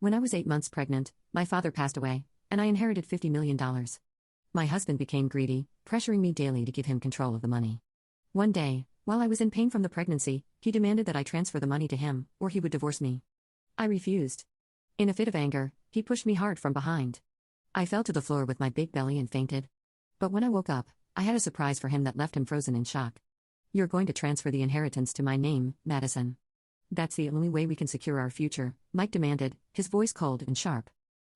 When I was 8 months pregnant, my father passed away, and I inherited $50 million. My husband became greedy, pressuring me daily to give him control of the money. One day, while I was in pain from the pregnancy, he demanded that I transfer the money to him, or he would divorce me. I refused. In a fit of anger, he pushed me hard from behind. I fell to the floor with my big belly and fainted. But when I woke up, I had a surprise for him that left him frozen in shock. "You're going to transfer the inheritance to my name, Madison. That's the only way we can secure our future," Mike demanded, his voice cold and sharp.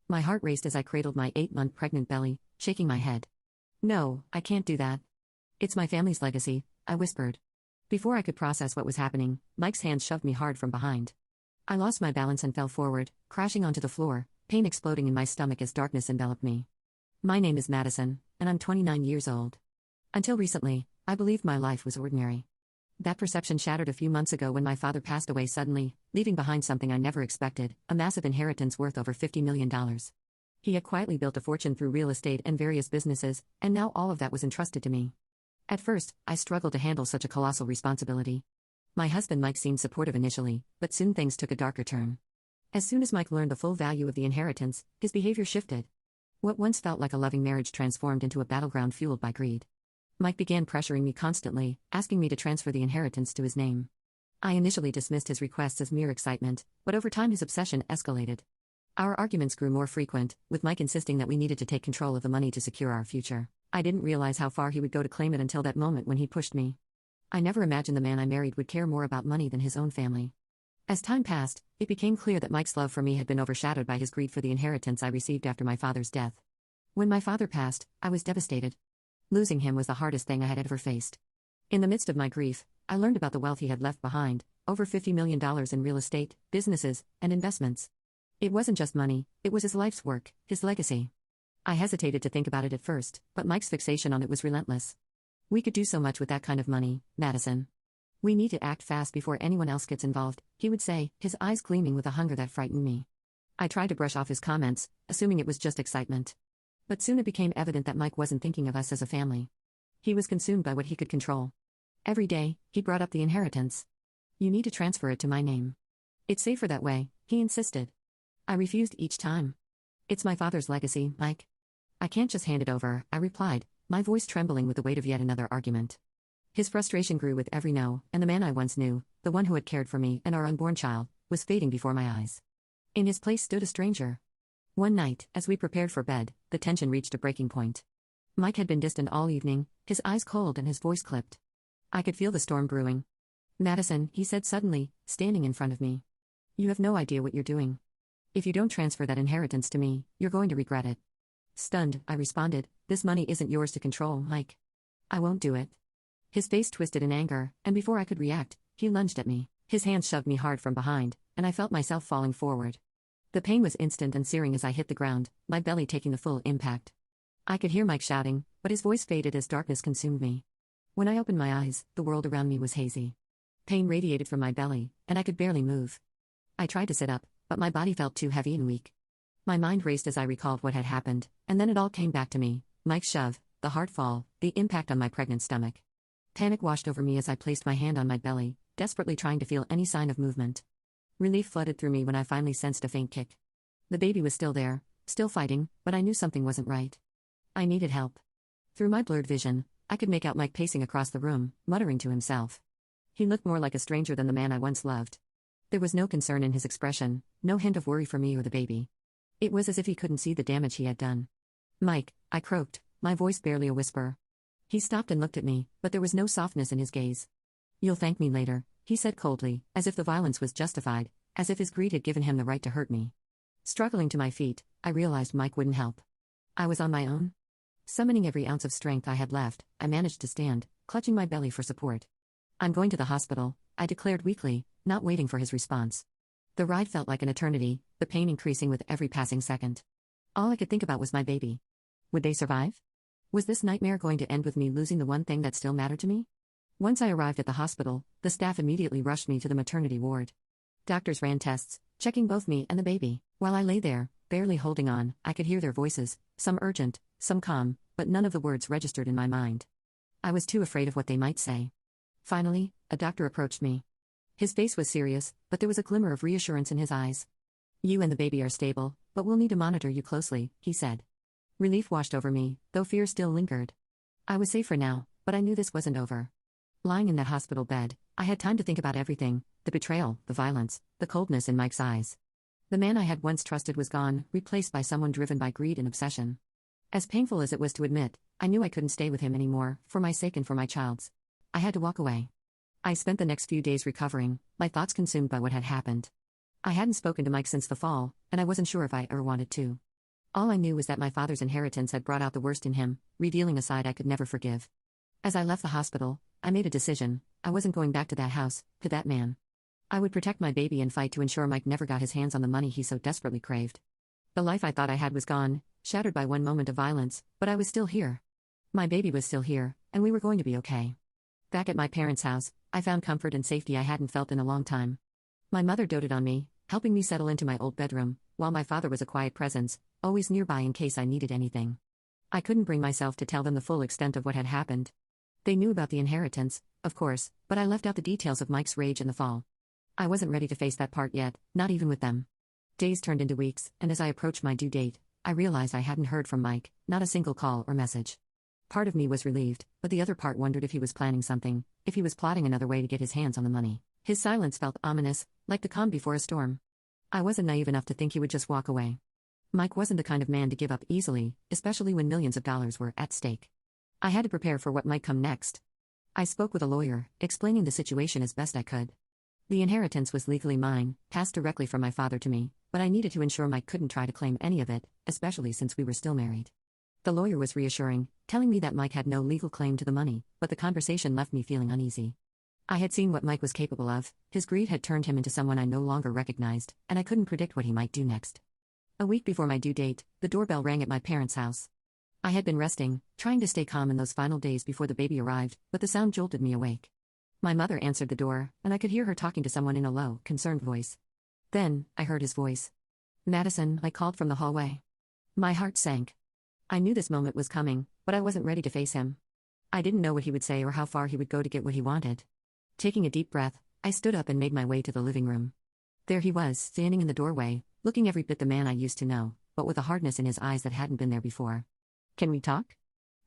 My heart raced as I cradled my 8-month pregnant belly, shaking my head. "No, I can't do that. It's my family's legacy," I whispered. Before I could process what was happening, Mike's hands shoved me hard from behind. I lost my balance and fell forward, crashing onto the floor, pain exploding in my stomach as darkness enveloped me. My name is Madison, and I'm 29 years old. Until recently, I believed my life was ordinary. That perception shattered a few months ago when my father passed away suddenly, leaving behind something I never expected, a massive inheritance worth over $50 million. He had quietly built a fortune through real estate and various businesses, and now all of that was entrusted to me. At first, I struggled to handle such a colossal responsibility. My husband Mike seemed supportive initially, but soon things took a darker turn. As soon as Mike learned the full value of the inheritance, his behavior shifted. What once felt like a loving marriage transformed into a battleground fueled by greed. Mike began pressuring me constantly, asking me to transfer the inheritance to his name. I initially dismissed his requests as mere excitement, but over time his obsession escalated. Our arguments grew more frequent, with Mike insisting that we needed to take control of the money to secure our future. I didn't realize how far he would go to claim it until that moment when he pushed me. I never imagined the man I married would care more about money than his own family. As time passed, it became clear that Mike's love for me had been overshadowed by his greed for the inheritance I received after my father's death. When my father passed, I was devastated. Losing him was the hardest thing I had ever faced. In the midst of my grief, I learned about the wealth he had left behind, over $50 million in real estate, businesses, and investments. It wasn't just money, it was his life's work, his legacy. I hesitated to think about it at first, but Mike's fixation on it was relentless. "We could do so much with that kind of money, Madison. We need to act fast before anyone else gets involved," he would say, his eyes gleaming with a hunger that frightened me. I tried to brush off his comments, assuming it was just excitement. But soon it became evident that Mike wasn't thinking of us as a family. He was consumed by what he could control. Every day, he brought up the inheritance. "You need to transfer it to my name. It's safer that way," he insisted. I refused each time. "It's my father's legacy, Mike. I can't just hand it over," I replied, my voice trembling with the weight of yet another argument. His frustration grew with every no, and the man I once knew, the one who had cared for me and our unborn child, was fading before my eyes. In his place stood a stranger. One night, as we prepared for bed, the tension reached a breaking point. Mike had been distant all evening, his eyes cold and his voice clipped. I could feel the storm brewing. "Madison," he said suddenly, standing in front of me. "You have no idea what you're doing. If you don't transfer that inheritance to me, you're going to regret it." Stunned, I responded, "This money isn't yours to control, Mike. I won't do it." His face twisted in anger, and before I could react, he lunged at me. His hands shoved me hard from behind, and I felt myself falling forward. The pain was instant and searing as I hit the ground, my belly taking the full impact. I could hear Mike shouting, but his voice faded as darkness consumed me. When I opened my eyes, the world around me was hazy. Pain radiated from my belly, and I could barely move. I tried to sit up, but my body felt too heavy and weak. My mind raced as I recalled what had happened, and then it all came back to me: Mike's shove, the hard fall, the impact on my pregnant stomach. Panic washed over me as I placed my hand on my belly, desperately trying to feel any sign of movement. Relief flooded through me when I finally sensed a faint kick. The baby was still there, still fighting, but I knew something wasn't right. I needed help. Through my blurred vision, I could make out Mike pacing across the room, muttering to himself. He looked more like a stranger than the man I once loved. There was no concern in his expression, no hint of worry for me or the baby. It was as if he couldn't see the damage he had done. "Mike," I croaked, my voice barely a whisper. He stopped and looked at me, but there was no softness in his gaze. "You'll thank me later," he said coldly, as if the violence was justified, as if his greed had given him the right to hurt me. Struggling to my feet, I realized Mike wouldn't help. I was on my own. Summoning every ounce of strength I had left, I managed to stand, clutching my belly for support. "I'm going to the hospital," I declared weakly, not waiting for his response. The ride felt like an eternity, the pain increasing with every passing second. All I could think about was my baby. Would they survive? Was this nightmare going to end with me losing the one thing that still mattered to me? Once I arrived at the hospital, the staff immediately rushed me to the maternity ward. Doctors ran tests, checking both me and the baby. While I lay there, barely holding on, I could hear their voices, some urgent, some calm, but none of the words registered in my mind. I was too afraid of what they might say. Finally, a doctor approached me. His face was serious, but there was a glimmer of reassurance in his eyes. You and the baby are stable, but we'll need to monitor you closely, he said. Relief washed over me, though fear still lingered. I was safe for now, but I knew this wasn't over. Lying in that hospital bed, I had time to think about everything: the betrayal, the violence, the coldness in Mike's eyes. The man I had once trusted was gone, replaced by someone driven by greed and obsession. As painful as it was to admit, I knew I couldn't stay with him anymore, for my sake and for my child's. I had to walk away. I spent the next few days recovering, my thoughts consumed by what had happened. I hadn't spoken to Mike since the fall, and I wasn't sure if I ever wanted to. All I knew was that my father's inheritance had brought out the worst in him, revealing a side I could never forgive. As I left the hospital, I made a decision: I wasn't going back to that house, to that man. I would protect my baby and fight to ensure Mike never got his hands on the money he so desperately craved. The life I thought I had was gone, shattered by one moment of violence, but I was still here. My baby was still here, and we were going to be okay. Back at my parents' house, I found comfort and safety I hadn't felt in a long time. My mother doted on me, helping me settle into my old bedroom, while my father was a quiet presence, always nearby in case I needed anything. I couldn't bring myself to tell them the full extent of what had happened. They knew about the inheritance, of course, but I left out the details of Mike's rage in the fall. I wasn't ready to face that part yet, not even with them. Days turned into weeks, and as I approached my due date, I realized I hadn't heard from Mike, not a single call or message. Part of me was relieved, but the other part wondered if he was planning something, if he was plotting another way to get his hands on the money. His silence felt ominous, like the calm before a storm. I wasn't naive enough to think he would just walk away. Mike wasn't the kind of man to give up easily, especially when millions of dollars were at stake. I had to prepare for what might come next. I spoke with a lawyer, explaining the situation as best I could. The inheritance was legally mine, passed directly from my father to me, but I needed to ensure Mike couldn't try to claim any of it, especially since we were still married. The lawyer was reassuring, telling me that Mike had no legal claim to the money, but the conversation left me feeling uneasy. I had seen what Mike was capable of. His greed had turned him into someone I no longer recognized, and I couldn't predict what he might do next. A week before my due date, the doorbell rang at my parents' house. I had been resting, trying to stay calm in those final days before the baby arrived, but the sound jolted me awake. My mother answered the door, and I could hear her talking to someone in a low, concerned voice. Then, I heard his voice. "Madison," I called from the hallway. My heart sank. I knew this moment was coming, but I wasn't ready to face him. I didn't know what he would say or how far he would go to get what he wanted. Taking a deep breath, I stood up and made my way to the living room. There he was, standing in the doorway, looking every bit the man I used to know, but with a hardness in his eyes that hadn't been there before. "Can we talk?"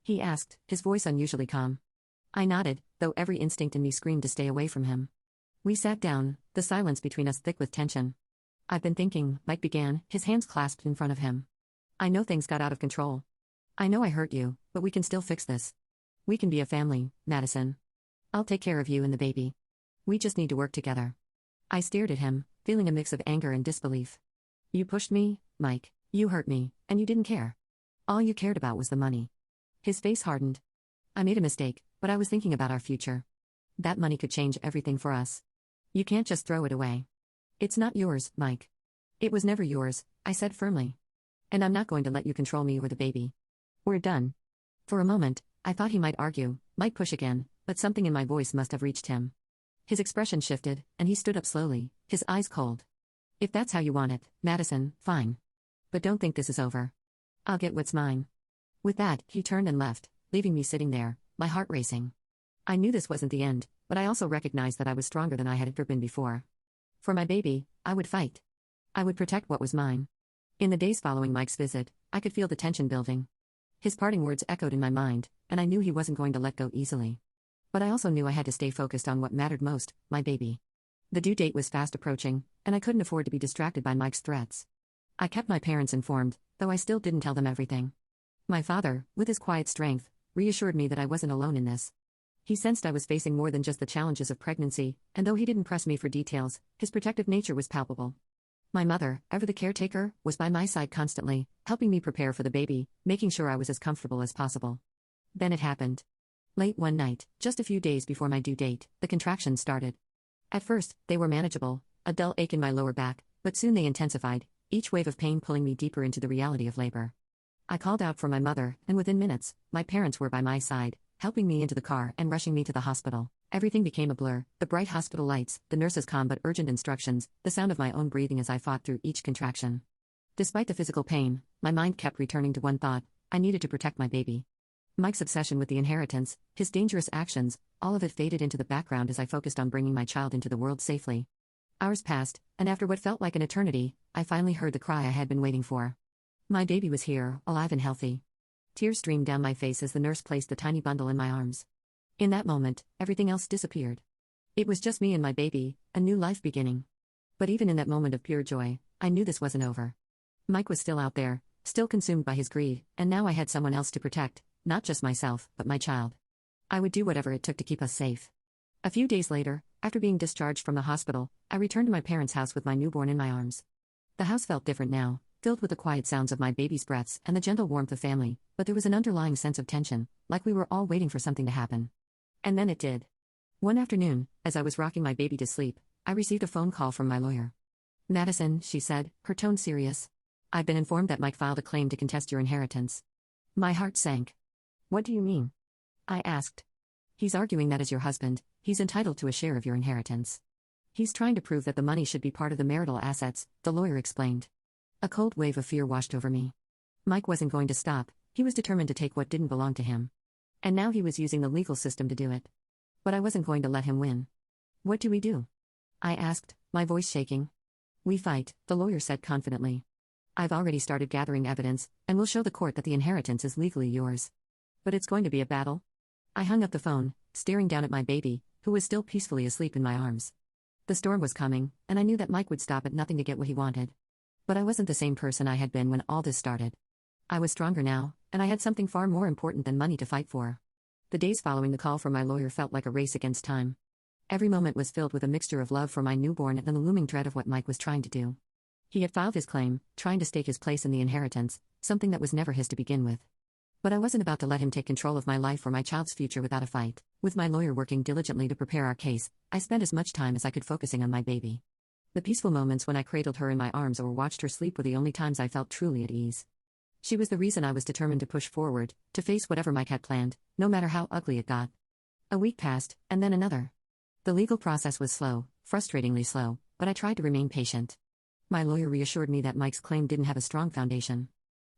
he asked, his voice unusually calm. I nodded, though every instinct in me screamed to stay away from him. We sat down, the silence between us thick with tension. "I've been thinking," Mike began, his hands clasped in front of him. "I know things got out of control. I know I hurt you, but we can still fix this. We can be a family, Madison. I'll take care of you and the baby. We just need to work together." I stared at him, feeling a mix of anger and disbelief. "You pushed me, Mike. You hurt me, and you didn't care. All you cared about was the money." His face hardened. "I made a mistake, but I was thinking about our future. That money could change everything for us. You can't just throw it away. It's not yours, Mike. It was never yours," I said firmly. "And I'm not going to let you control me or the baby. We're done." For a moment, I thought he might argue, might push again, but something in my voice must have reached him. His expression shifted, and he stood up slowly, his eyes cold. "If that's how you want it, Madison, fine. But don't think this is over. I'll get what's mine." With that, he turned and left, leaving me sitting there, my heart racing. I knew this wasn't the end, but I also recognized that I was stronger than I had ever been before. For my baby, I would fight. I would protect what was mine. In the days following Mike's visit, I could feel the tension building. His parting words echoed in my mind, and I knew he wasn't going to let go easily. But I also knew I had to stay focused on what mattered most, my baby. The due date was fast approaching, and I couldn't afford to be distracted by Mike's threats. I kept my parents informed, though I still didn't tell them everything. My father, with his quiet strength, reassured me that I wasn't alone in this. He sensed I was facing more than just the challenges of pregnancy, and though he didn't press me for details, his protective nature was palpable. My mother, ever the caretaker, was by my side constantly, helping me prepare for the baby, making sure I was as comfortable as possible. Then it happened. Late one night, just a few days before my due date, the contractions started. At first, they were manageable, a dull ache in my lower back, but soon they intensified, each wave of pain pulling me deeper into the reality of labor. I called out for my mother, and within minutes, my parents were by my side, helping me into the car and rushing me to the hospital. Everything became a blur: the bright hospital lights, the nurse's calm but urgent instructions, the sound of my own breathing as I fought through each contraction. Despite the physical pain, my mind kept returning to one thought: I needed to protect my baby. Mike's obsession with the inheritance, his dangerous actions, all of it faded into the background as I focused on bringing my child into the world safely. Hours passed, and after what felt like an eternity, I finally heard the cry I had been waiting for. My baby was here, alive and healthy. Tears streamed down my face as the nurse placed the tiny bundle in my arms. In that moment, everything else disappeared. It was just me and my baby, a new life beginning. But even in that moment of pure joy, I knew this wasn't over. Mike was still out there, still consumed by his greed, and now I had someone else to protect, not just myself, but my child. I would do whatever it took to keep us safe. A few days later, after being discharged from the hospital, I returned to my parents' house with my newborn in my arms. The house felt different now, filled with the quiet sounds of my baby's breaths and the gentle warmth of family, but there was an underlying sense of tension, like we were all waiting for something to happen. And then it did. One afternoon, as I was rocking my baby to sleep, I received a phone call from my lawyer. "Madison," she said, her tone serious. "I've been informed that Mike filed a claim to contest your inheritance." My heart sank. "What do you mean?" I asked. "He's arguing that as your husband, he's entitled to a share of your inheritance. He's trying to prove that the money should be part of the marital assets," the lawyer explained. A cold wave of fear washed over me. Mike wasn't going to stop, he was determined to take what didn't belong to him. And now he was using the legal system to do it. But I wasn't going to let him win. "What do we do?" I asked, my voice shaking. "We fight," the lawyer said confidently. "I've already started gathering evidence, and we'll show the court that the inheritance is legally yours. But it's going to be a battle." I hung up the phone, staring down at my baby, who was still peacefully asleep in my arms. The storm was coming, and I knew that Mike would stop at nothing to get what he wanted. But I wasn't the same person I had been when all this started. I was stronger now, and I had something far more important than money to fight for. The days following the call from my lawyer felt like a race against time. Every moment was filled with a mixture of love for my newborn and the looming dread of what Mike was trying to do. He had filed his claim, trying to stake his place in the inheritance, something that was never his to begin with. But I wasn't about to let him take control of my life or my child's future without a fight. With my lawyer working diligently to prepare our case, I spent as much time as I could focusing on my baby. The peaceful moments when I cradled her in my arms or watched her sleep were the only times I felt truly at ease. She was the reason I was determined to push forward, to face whatever Mike had planned, no matter how ugly it got. A week passed, and then another. The legal process was slow, frustratingly slow, but I tried to remain patient. My lawyer reassured me that Mike's claim didn't have a strong foundation.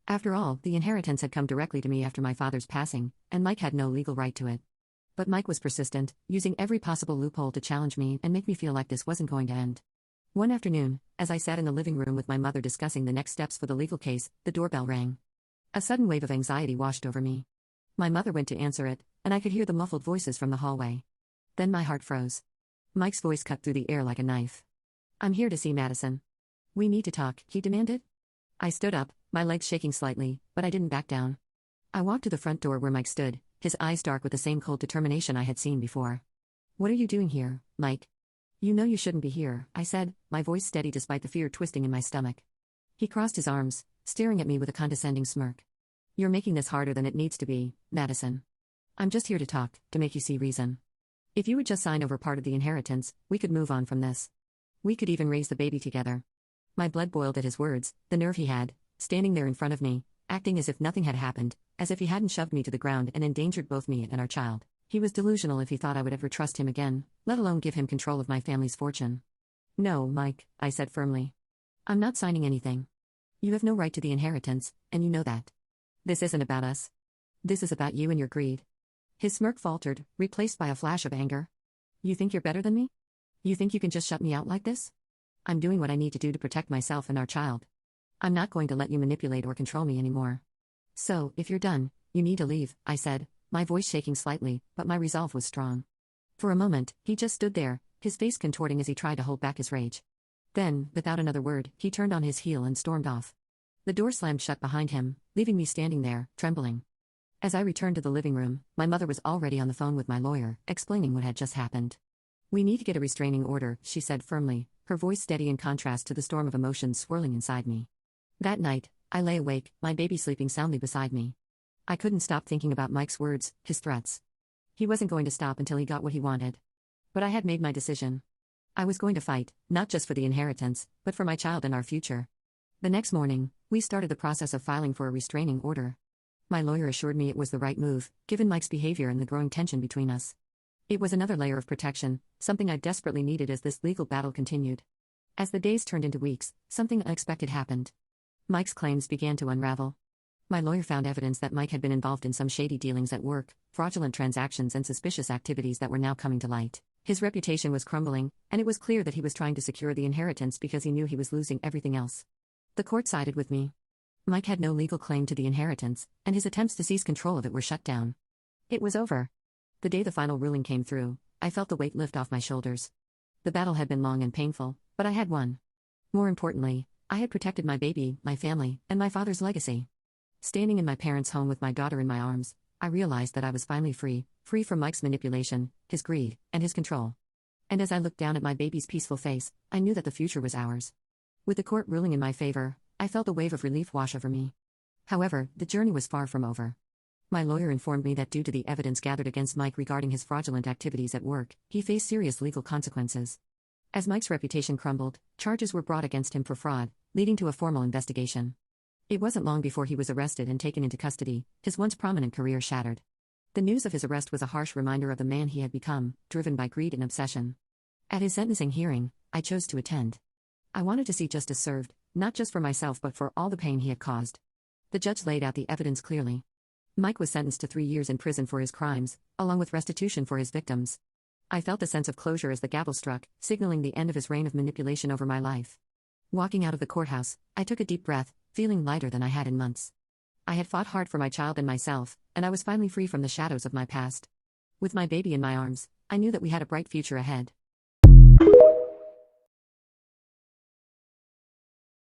After all, the inheritance had come directly to me after my father's passing, and Mike had no legal right to it. But Mike was persistent, using every possible loophole to challenge me and make me feel like this wasn't going to end. One afternoon, as I sat in the living room with my mother discussing the next steps for the legal case, the doorbell rang. A sudden wave of anxiety washed over me. My mother went to answer it, and I could hear the muffled voices from the hallway. Then my heart froze. Mike's voice cut through the air like a knife. "I'm here to see Madison." "We need to talk," he demanded. I stood up, my legs shaking slightly, but I didn't back down. I walked to the front door where Mike stood, his eyes dark with the same cold determination I had seen before. "What are you doing here, Mike?" "You know you shouldn't be here," I said, my voice steady despite the fear twisting in my stomach. He crossed his arms, staring at me with a condescending smirk. "You're making this harder than it needs to be, Madison. I'm just here to talk, to make you see reason. If you would just sign over part of the inheritance, we could move on from this. We could even raise the baby together." My blood boiled at his words, the nerve he had, standing there in front of me, acting as if nothing had happened, as if he hadn't shoved me to the ground and endangered both me and our child. He was delusional if he thought I would ever trust him again, let alone give him control of my family's fortune. "No, Mike," I said firmly. "I'm not signing anything. You have no right to the inheritance, and you know that. This isn't about us. This is about you and your greed." His smirk faltered, replaced by a flash of anger. "You think you're better than me? You think you can just shut me out like this? I'm doing what I need to do to protect myself and our child. I'm not going to let you manipulate or control me anymore. So, if you're done, you need to leave," I said, my voice shaking slightly, but my resolve was strong. For a moment, he just stood there, his face contorting as he tried to hold back his rage. Then, without another word, he turned on his heel and stormed off. The door slammed shut behind him, leaving me standing there, trembling. As I returned to the living room, my mother was already on the phone with my lawyer, explaining what had just happened. "We need to get a restraining order," she said firmly, her voice steady in contrast to the storm of emotions swirling inside me. That night, I lay awake, my baby sleeping soundly beside me. I couldn't stop thinking about Mike's words, his threats. He wasn't going to stop until he got what he wanted. But I had made my decision. I was going to fight, not just for the inheritance, but for my child and our future. The next morning, we started the process of filing for a restraining order. My lawyer assured me it was the right move, given Mike's behavior and the growing tension between us. It was another layer of protection, something I desperately needed as this legal battle continued. As the days turned into weeks, something unexpected happened. Mike's claims began to unravel. My lawyer found evidence that Mike had been involved in some shady dealings at work, fraudulent transactions and suspicious activities that were now coming to light. His reputation was crumbling, and it was clear that he was trying to secure the inheritance because he knew he was losing everything else. The court sided with me. Mike had no legal claim to the inheritance, and his attempts to seize control of it were shut down. It was over. The day the final ruling came through, I felt the weight lift off my shoulders. The battle had been long and painful, but I had won. More importantly, I had protected my baby, my family, and my father's legacy. Standing in my parents' home with my daughter in my arms, I realized that I was finally free from Mike's manipulation, his greed, and his control. And as I looked down at my baby's peaceful face, I knew that the future was ours. With the court ruling in my favor, I felt a wave of relief wash over me. However, the journey was far from over. My lawyer informed me that due to the evidence gathered against Mike regarding his fraudulent activities at work, he faced serious legal consequences. As Mike's reputation crumbled, charges were brought against him for fraud, leading to a formal investigation. It wasn't long before he was arrested and taken into custody, his once prominent career shattered. The news of his arrest was a harsh reminder of the man he had become, driven by greed and obsession. At his sentencing hearing, I chose to attend. I wanted to see justice served, not just for myself but for all the pain he had caused. The judge laid out the evidence clearly. Mike was sentenced to 3 years in prison for his crimes, along with restitution for his victims. I felt a sense of closure as the gavel struck, signaling the end of his reign of manipulation over my life. Walking out of the courthouse, I took a deep breath, feeling lighter than I had in months. I had fought hard for my child and myself, and I was finally free from the shadows of my past. With my baby in my arms, I knew that we had a bright future ahead.